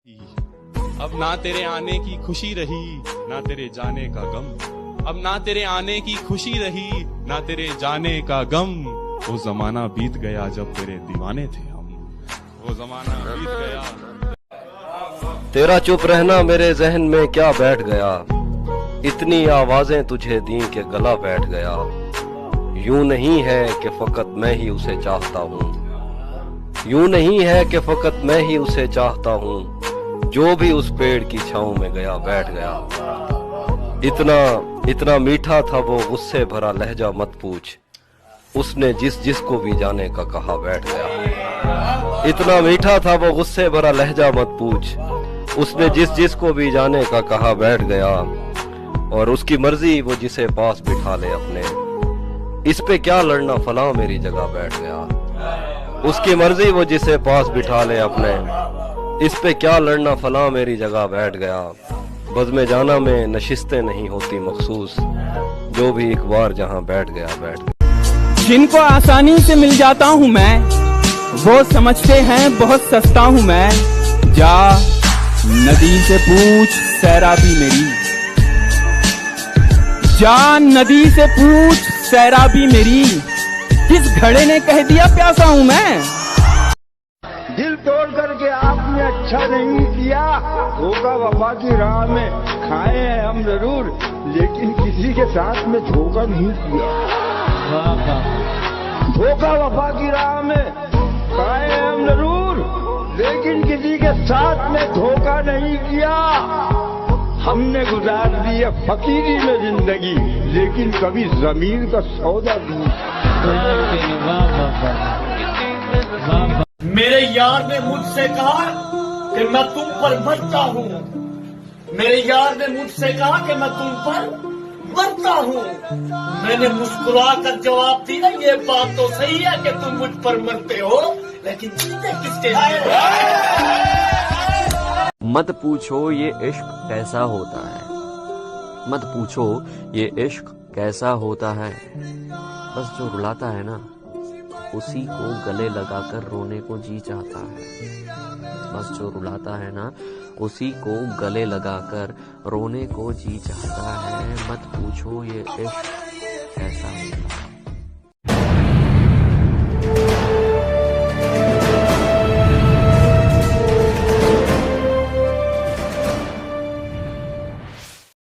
अब ना तेरे आने की खुशी रही ना तेरे जाने का गम। अब ना तेरे आने की खुशी रही ना तेरे जाने का गम। वो जमाना बीत गया जब तेरे दीवाने थे हम। वो जमाना बीत गया। तेरा चुप रहना मेरे जहन में क्या बैठ गया। इतनी आवाजें तुझे दी के गला बैठ गया। यूं नहीं है कि फकत मैं ही उसे चाहता हूँ। यूं नहीं है कि फकत मैं ही उसे चाहता हूँ। जो भी उस पेड़ की छांव में गया बैठ गया। इतना मीठा था वो गुस्से भरा लहजा मत पूछ। उसने जिस को भी जाने का कहा बैठ गया। इतना मीठा था वो गुस्से भरा लहजा मत पूछ। उसने जिस को भी जाने का कहा बैठ गया। और उसकी मर्जी वो जिसे पास बिठा ले अपने। इस पे क्या लड़ना फलां मेरी जगह बैठ गया। उसकी मर्जी वो जिसे पास बिठा ले अपने। इस पे क्या लड़ना फलां मेरी जगह बैठ गया। बज़्म जाना में नशिस्तें नहीं होती मखसूस। जो भी एक बार जहां बैठ गया बैठ गया। जिनको आसानी से मिल जाता हूं मैं वो समझते हैं बहुत सस्ता हूं मैं। जा नदी से पूछ सैराबी मेरी। जा नदी से पूछ सैराबी मेरी। किस घड़े ने कह दिया प्यासा हूं मैं। दिल तोड़ करके आपने अच्छा नहीं किया। धोखा वफा की राह में खाए हैं हम जरूर, लेकिन किसी के साथ में धोखा नहीं किया। धोखा वफा की राह में खाए हैं हम जरूर, लेकिन किसी के साथ में धोखा नहीं किया। हमने गुजार दी है फकीरी में जिंदगी, लेकिन कभी जमीन का सौदा नहीं। मेरे यार ने मुझसे कहा कि मैं तुम पर मरता हूँ। मेरे यार ने मुझसे कहा कि मैं तुम पर मरता हूँ। मैंने मुस्कुरा कर जवाब दिया, ये बात तो सही है कि तुम मुझ पर मरते हो, लेकिन जीते किसके लिए। मत पूछो ये इश्क कैसा होता है। मत पूछो ये इश्क कैसा होता है। बस जो रुलाता है ना उसी को गले लगाकर रोने को जी चाहता है। बस जो रुलाता है ना उसी को गले लगाकर रोने को जी चाहता है। मत पूछो ये इश्क कैसा होता है।